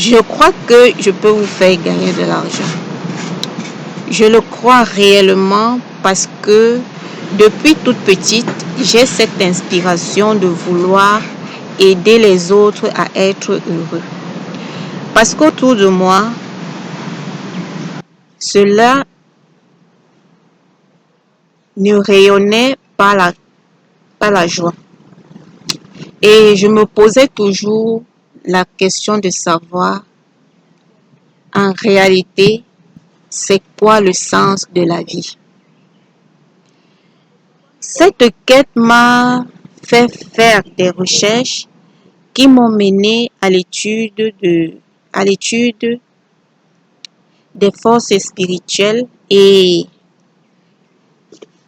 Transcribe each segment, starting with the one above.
Je crois que je peux vous faire gagner de l'argent. Je le crois réellement parce que depuis toute petite, j'ai cette inspiration de vouloir aider les autres à être heureux. Parce qu'autour de moi, cela ne rayonnait pas la joie. Et je me posais toujours la question de savoir, en réalité, c'est quoi le sens de la vie? Cette quête m'a fait faire des recherches qui m'ont mené à l'étude des forces spirituelles et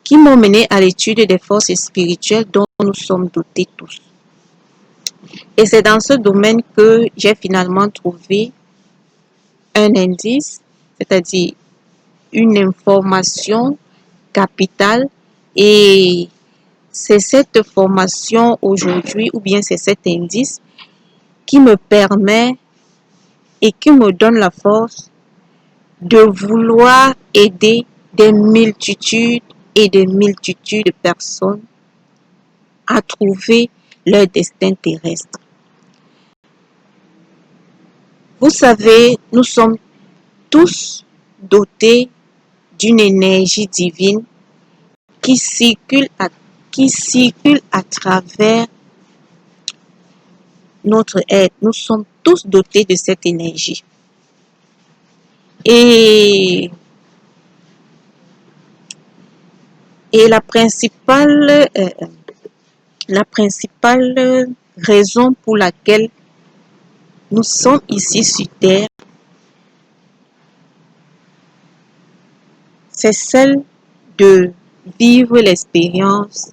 qui m'ont mené à l'étude des forces spirituelles dont nous sommes dotés tous. Et c'est dans ce domaine que j'ai finalement trouvé un indice, c'est-à-dire une information capitale, et c'est cette formation aujourd'hui, ou bien c'est cet indice qui me permet et qui me donne la force de vouloir aider des multitudes et des multitudes de personnes à trouver leur destin terrestre. Vous savez, nous sommes tous dotés d'une énergie divine qui circule à travers notre être. Nous sommes tous dotés de cette énergie. Et, et la principale raison pour laquelle nous sommes ici sur Terre, c'est celle de vivre l'expérience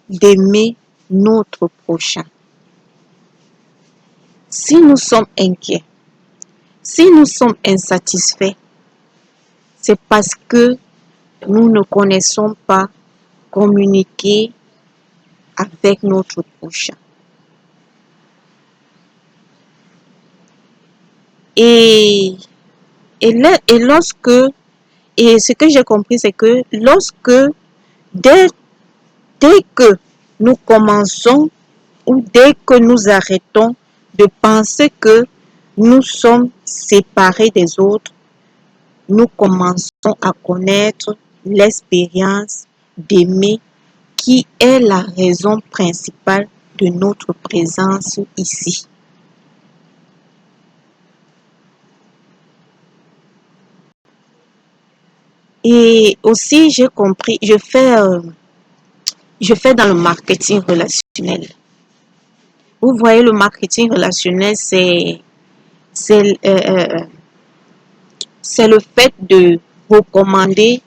d'aimer notre prochain. Si nous sommes inquiets, si nous sommes insatisfaits, c'est parce que nous ne connaissons pas communiquer avec notre prochain. Et ce que j'ai compris, c'est que dès que nous commençons ou dès que nous arrêtons de penser que nous sommes séparés des autres, nous commençons à connaître l'expérience d'aimer qui est la raison principale de notre présence ici. Et aussi, j'ai compris, je fais dans le marketing relationnel. Vous voyez, le marketing relationnel, c'est le fait de recommander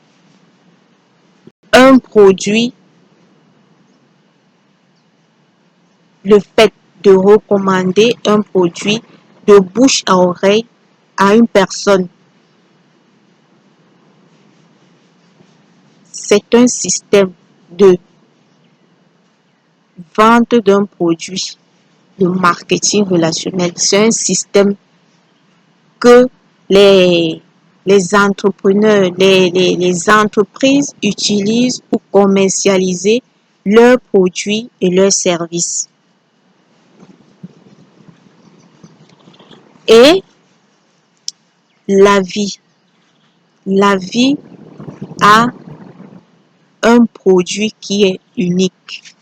un produit, le fait de recommander un produit de bouche à oreille à une personne. C'est un système de vente d'un produit, de marketing relationnel. C'est un système que les entrepreneurs, les entreprises utilisent pour commercialiser leurs produits et leurs services. Et la vie a un produit qui est unique.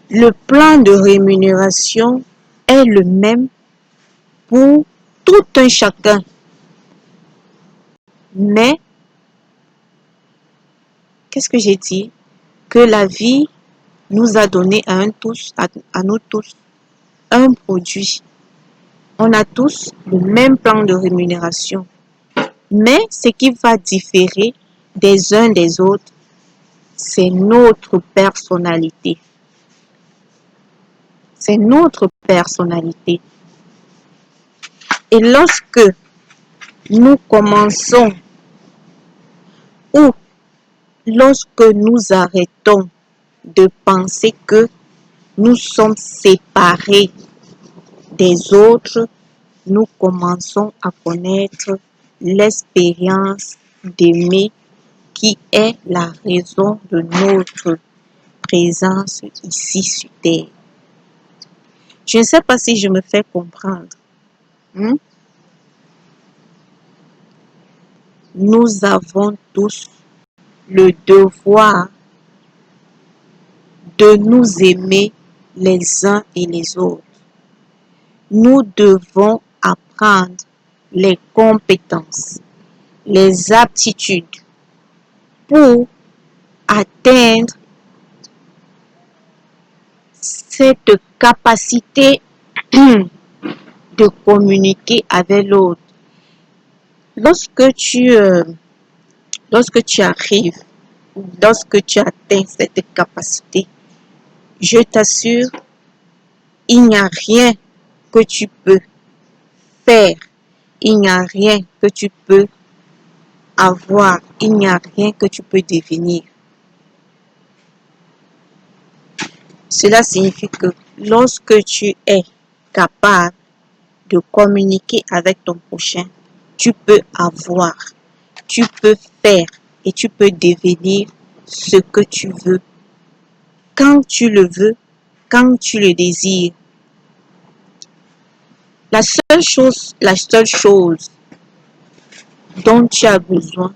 Le plan de rémunération est le même pour tout un chacun. Mais, qu'est-ce que j'ai dit? Que la vie nous a donné à nous tous, un produit. On a tous le même plan de rémunération. Mais ce qui va différer des uns des autres, c'est notre personnalité. C'est notre personnalité. Et lorsque nous commençons ou lorsque nous arrêtons de penser que nous sommes séparés des autres, nous commençons à connaître l'expérience d'aimer qui est la raison de notre présence ici sur Terre. Je ne sais pas si je me fais comprendre. Nous avons tous le devoir de nous aimer les uns et les autres. Nous devons apprendre les compétences, les aptitudes pour atteindre cette capacité de communiquer avec l'autre. Lorsque tu arrives, lorsque tu atteins cette capacité, je t'assure, il n'y a rien que tu peux faire, il n'y a rien que tu peux avoir, il n'y a rien que tu peux devenir. Cela signifie que lorsque tu es capable de communiquer avec ton prochain, tu peux avoir, tu peux faire et tu peux devenir ce que tu veux, quand tu le veux, quand tu le désires. La seule chose dont tu as besoin,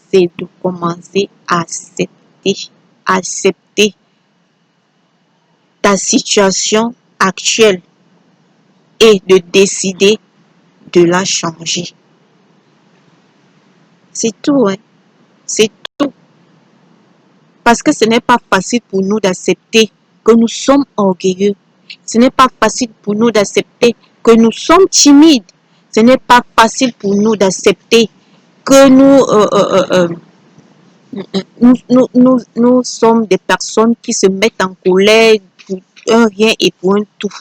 c'est de commencer à accepter ta situation actuelle et de décider de la changer. C'est tout, hein? C'est tout. Parce que ce n'est pas facile pour nous d'accepter que nous sommes orgueilleux. Ce n'est pas facile pour nous d'accepter que nous sommes timides. Ce n'est pas facile pour nous d'accepter que nous sommes des personnes qui se mettent en colère pour un rien et pour un tout.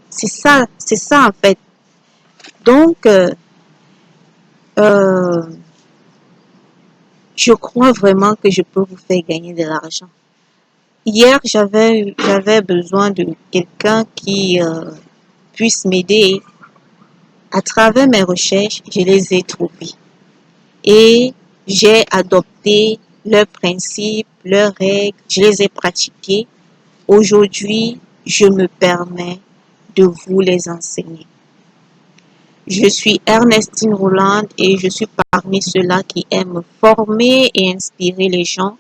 C'est ça en fait. Donc, je crois vraiment que je peux vous faire gagner de l'argent. Hier, j'avais besoin de quelqu'un qui puisse m'aider. À travers mes recherches, je les ai trouvés. Et j'ai adopté leurs principes, leurs règles, je les ai pratiqués. Aujourd'hui, je me permets de vous les enseigner. Je suis Ernestine Roland et je suis parmi ceux-là qui aiment former et inspirer les gens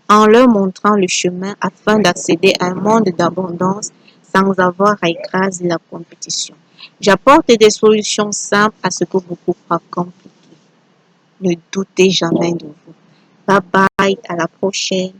en leur montrant le chemin afin d'accéder à un monde d'abondance sans avoir à écraser la compétition. J'apporte des solutions simples à ce que beaucoup croient compliqué. Ne doutez jamais de vous. Bye bye, à la prochaine.